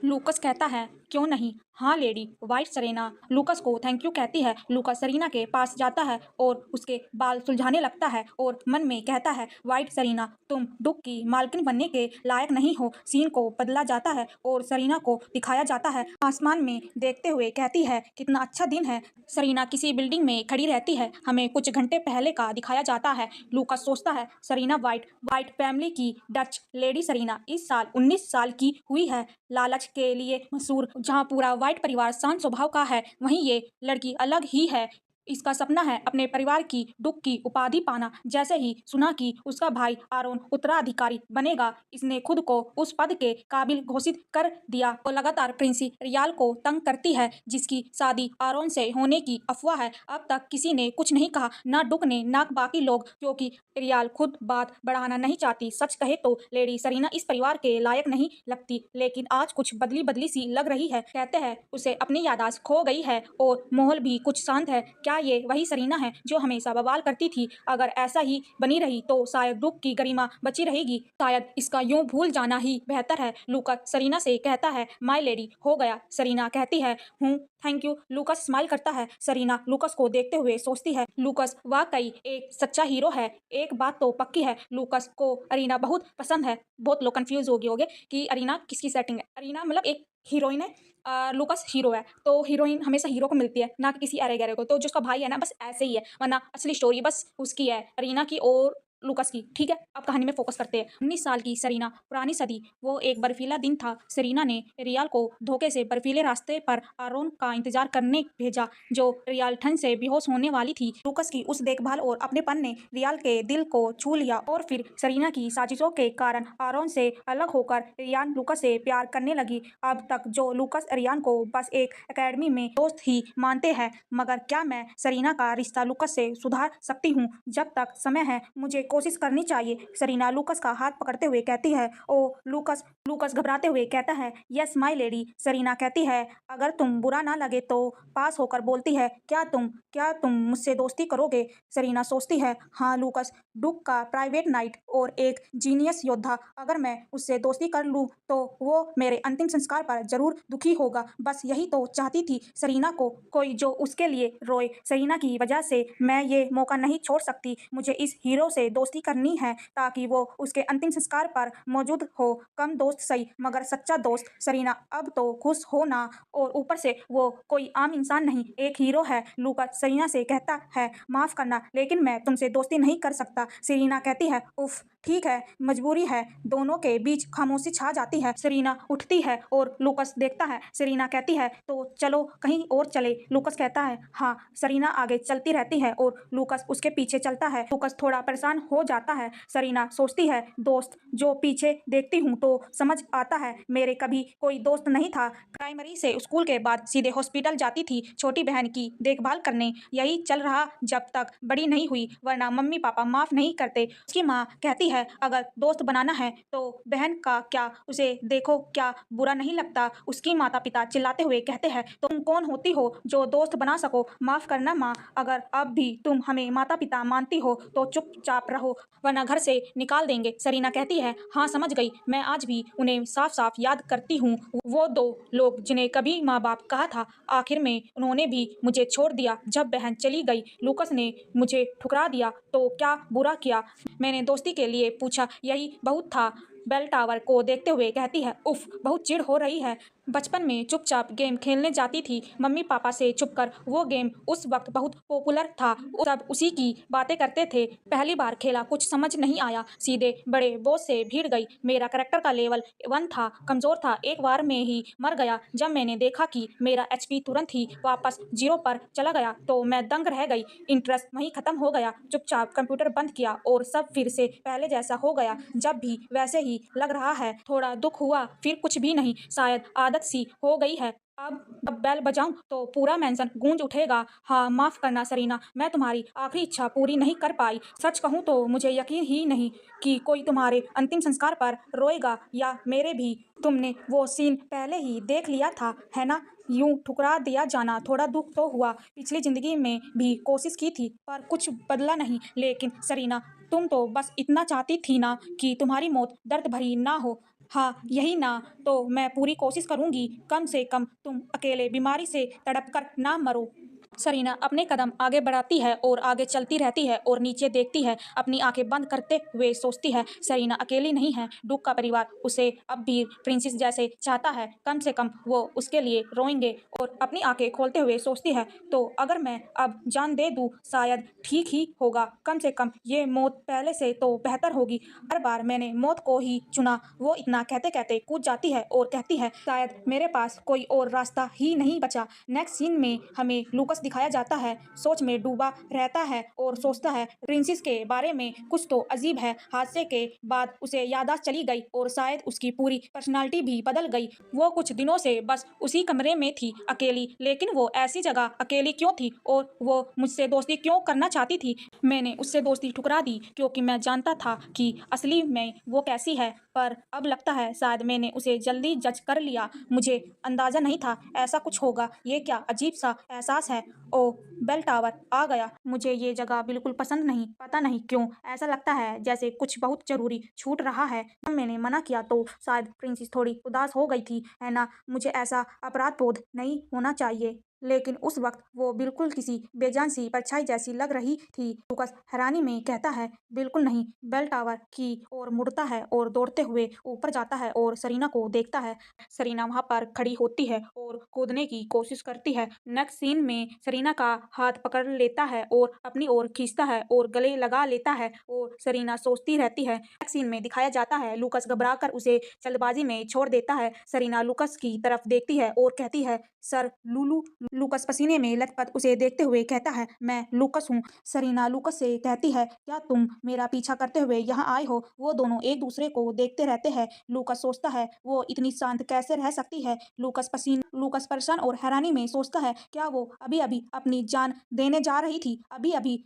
लूकस कहता है, क्यों नहीं? हाँ लेडी वाइट सेरेना लूकस को थैंक यू कहती है। लूकस सेरीना के पास जाता है और उसके बाल सुलझाने लगता है और मन में कहता है, वाइट सेरीना तुम डुक की मालकिन बनने के लायक नहीं हो। सीन को बदला जाता है और सेरीना को दिखाया जाता है आसमान में देखते हुए कहती है, कितना अच्छा दिन है। सेरीना किसी बिल्डिंग में खड़ी रहती है, हमें कुछ घंटे पहले का दिखाया जाता है। लूकस सोचता है, सेरीना वाइट वाइट फैमिली की डच लेडी सेरीना इस साल 19 साल की हुई है। लालच के लिए मशहूर, जहाँ पूरा वाइट परिवार शांत स्वभाव का है, वहीं ये लड़की अलग ही है। इसका सपना है अपने परिवार की डुक की उपाधि पाना। जैसे ही सुना कि उसका भाई आरोन उत्तराधिकारी बनेगा, इसने खुद को उस पद के काबिल घोषित कर दिया। वो लगातार प्रिंसी रियाल को तंग करती है, जिसकी शादी आरोन से होने की अफवाह है। अब तक किसी ने कुछ नहीं कहा, ना डुक ने ना बाकी लोग, क्योंकि रियाल खुद बात बढ़ाना नहीं चाहती। सच कहे तो लेडी सेरीना इस परिवार के लायक नहीं लगती, लेकिन आज कुछ बदली बदली सी लग रही है। कहते हैं उसे अपनी याददाश्त खो गई है और माहौल भी कुछ शांत है। क्या ये वही सेरीना है जो हमेशा बवाल करती थी? अगर ऐसा ही बनी रही तो शायद डुक की गरिमा बची रहेगी। शायद इसका यूं भूल जाना ही बेहतर है। लूकस सेरीना से कहता है, माय लेडी हो गया। सेरीना कहती है, हूँ थैंक यू। लूकस स्माइल करता है। सेरीना लूकस को देखते हुए सोचती है, लूकस वाकई एक सच्चा हीरो है। एक बात तो पक्की है, लूकस को अरीना बहुत पसंद है। बहुत लोग कंफ्यूज हो गए होंगे कि अरीना किसकी सेटिंग है। अरीना मतलब एक हीरोइन है, लूकस हीरो है। तो हीरोइन हमेशा हीरो को मिलती है, ना कि किसी अरे गहरे को। तो जो उसका भाई है ना, बस ऐसे ही है, वरना असली स्टोरी बस उसकी है, अरीना की और लूकस की। ठीक है, अब कहानी में फोकस करते हैं। 19 साल की सेरीना, पुरानी सदी। वो एक बर्फीला दिन था। सेरीना ने रियाल को धोखे से बर्फीले रास्ते पर आरोन का इंतजार करने भेजा, जो रियाल ठंड से बेहोश होने वाली थी। लूकस की उस देखभाल और अपनेपन ने रियाल के दिल को छू लिया और फिर सेरीना की साजिशों के कारण आरोन से अलग होकर रियान लूकस से प्यार करने लगी। अब तक जो लूकस रियान को बस एक एकेडमी में दोस्त ही मानते हैं, मगर क्या मैं सेरीना का रिश्ता लूकस से सुधार सकती हूँ? जब तक समय है मुझे कोशिश करनी चाहिए। सेरीना लूकस का हाथ पकड़ते हुए कहती है, ओ लूकस। लूकस घबराते हुए कहता है, यस माय लेडी। सेरीना कहती है, अगर तुम बुरा ना लगे तो। पास होकर बोलती है, क्या तुम मुझसे दोस्ती करोगे? सेरीना सोचती है, हाँ लूकस डुक का प्राइवेट नाइट और एक जीनियस योद्धा, अगर मैं उससे दोस्ती कर लूँ तो वो मेरे अंतिम संस्कार पर जरूर दुखी होगा। बस यही तो चाहती थी सेरीना को, कोई जो उसके लिए रोए। सेरीना की वजह से मैं ये मौका नहीं छोड़ सकती। मुझे इस हीरो से दोस्ती करनी है ताकि वो उसके अंतिम संस्कार पर मौजूद हो। कम दोस्त सही, मगर सच्चा दोस्त। सेरीना अब तो खुश हो ना, और ऊपर से वो कोई आम इंसान नहीं, एक हीरो है। लूकस सेरीना से कहता है, माफ करना लेकिन मैं तुमसे दोस्ती नहीं कर सकता। सेरीना कहती है, उफ ठीक है, मजबूरी है। दोनों के बीच खामोशी छा जाती है। सेरीना उठती है और लूकस देखता है। सेरीना कहती है, तो चलो कहीं और चले। लूकस कहता है, हाँ। सेरीना आगे चलती रहती है और लूकस उसके पीछे चलता है। लूकस थोड़ा परेशान हो जाता है। सेरीना सोचती है, दोस्त जो पीछे देखती हूँ तो समझ आता है मेरे कभी कोई दोस्त नहीं था। प्राइमरी से स्कूल के बाद सीधे हॉस्पिटल जाती थी छोटी बहन की देखभाल करने। यही चल रहा जब तक बड़ी नहीं हुई, वरना मम्मी पापा माफ नहीं करते। उसकी माँ कहती है, अगर दोस्त बनाना है तो बहन का क्या, उसे देखो क्या बुरा नहीं लगता? उसकी माता पिता चिल्लाते हुए कहते हैं, तुम कौन होती हो जो दोस्त बना सको? माफ करना माँ, अगर अब भी तुम हमें माता पिता मानती हो तो चुपचाप रहो, वरना घर से निकाल देंगे। सेरीना कहती है, हाँ समझ गई, मैं आज भी उन्हें साफ साफ याद करती हूँ। वो दो लोग जिन्हें कभी माँ बाप कहा था, आखिर में उन्होंने भी मुझे छोड़ दिया जब बहन चली गई। लूकस ने मुझे ठुकरा दिया तो क्या बुरा किया? मैंने दोस्ती के लिए पूछा, यही बहुत था। बेल टावर को देखते हुए कहती है, उफ बहुत चिढ़ हो रही है। बचपन में चुपचाप गेम खेलने जाती थी मम्मी पापा से छुपकर। वो गेम उस वक्त बहुत पॉपुलर था, सब उसी की बातें करते थे। पहली बार खेला, कुछ समझ नहीं आया, सीधे बड़े बॉस से भिड़ गई। मेरा कैरेक्टर का लेवल 1 था, कमजोर था, एक बार में ही मर गया। जब मैंने देखा कि मेरा एचपी तुरंत ही वापस 0 पर चला गया तो मैं दंग रह गई। इंटरेस्ट वहीं खत्म हो गया। चुपचाप कंप्यूटर बंद किया और सब फिर से पहले जैसा हो गया। जब भी वैसे ही लग रहा है। थोड़ा दुख हुआ, फिर कुछ भी नहीं, शायद आदत सी हो गई है। अब बेल बजाऊं तो पूरा मेंशन गूंज उठेगा। हाँ माफ करना सेरीना, मैं तुम्हारी आखिरी इच्छा पूरी नहीं कर पाई। सच कहूं तो मुझे यकीन ही नहीं कि कोई तुम्हारे अंतिम संस्कार पर रोएगा, या मेरे भी। तुमने वो सीन पहले ही देख लिया था, है ना? यूं ठुकरा दिया जाना, थोड़ा दुख तो हुआ। पिछली जिंदगी में भी कोशिश की थी पर कुछ बदला नहीं। लेकिन सेरीना, तुम तो बस इतना चाहती थी ना कि तुम्हारी मौत दर्द भरी ना हो। हाँ यही ना, तो मैं पूरी कोशिश करूंगी, कम से कम तुम अकेले बीमारी से तड़प कर ना मरो। सरीना अपने कदम आगे बढ़ाती है और आगे चलती रहती है और नीचे देखती है, अपनी आंखें बंद करते हुए सोचती है सरीना अकेली नहीं है, डूक का परिवार उसे अब भी प्रिंसेस जैसे चाहता है, कम से कम वो उसके लिए रोएंगे। और अपनी आंखें खोलते हुए सोचती है, तो अगर मैं अब जान दे दूं शायद ठीक ही होगा, कम से कम ये मौत पहले से तो बेहतर होगी, हर बार मैंने मौत को ही चुना। वो इतना कहते कहते कूद जाती है और कहती है शायद मेरे पास कोई और रास्ता ही नहीं बचा। नेक्स्ट सीन में हमें लूकस दिखाया जाता है, सोच में डूबा रहता है और सोचता है प्रिंसेस के बारे में, कुछ तो अजीब है। हादसे के बाद उसे याददाश्त चली गई और शायद उसकी पूरी पर्सनालिटी भी बदल गई। वो कुछ दिनों से बस उसी कमरे में थी अकेली, लेकिन वो ऐसी जगह अकेली क्यों थी और वो मुझसे दोस्ती क्यों करना चाहती थी? मैंने उससे दोस्ती ठुकरा दी क्योंकि मैं जानता था कि असली में वो कैसी है, पर अब लगता है शायद मैंने उसे जल्दी जज कर लिया। मुझे अंदाजा नहीं था ऐसा कुछ होगा। ये क्या अजीब सा एहसास है। ओ, बेल टावर आ गया। मुझे ये जगह बिल्कुल पसंद नहीं, पता नहीं क्यों ऐसा लगता है जैसे कुछ बहुत जरूरी छूट रहा है। जब मैंने मना किया तो शायद प्रिंसेस थोड़ी उदास हो गई थी, है ना? मुझे ऐसा अपराध बोध नहीं होना चाहिए, लेकिन उस वक्त वो बिल्कुल किसी बेजान सी परछाई जैसी लग रही थी। लूकस हैरानी में कहता है बिल्कुल नहीं। बेल टावर की ओर मुड़ता है और दौड़ते हुए ऊपर जाता है और सरीना को देखता है। सरीना वहां पर खड़ी होती है और कूदने की कोशिश करती है। नेक्स्ट सीन में सरीना का हाथ पकड़ लेता है और अपनी ओर खींचता है और गले लगा लेता है और सरीना सोचती रहती है। नेक्स्ट सीन में दिखाया जाता है लूकस घबराकर उसे जल्दबाजी में छोड़ देता है। सरीना लूकस की तरफ देखती है और कहती है सर लूलू। लूकस पसीने में लथपथ उसे देखते हुए कहता है मैं लूकस हूँ। सरीना लूकस से कहती है क्या तुम मेरा पीछा करते हुए यहाँ आए हो? वो दोनों एक दूसरे को देखते रहते हैं। लूकस सोचता है वो इतनी शांत कैसे रह सकती है। लूकस परेशान और हैरानी में सोचता है क्या वो अभी अभी अपनी जान देने जा रही थी? अभी अभी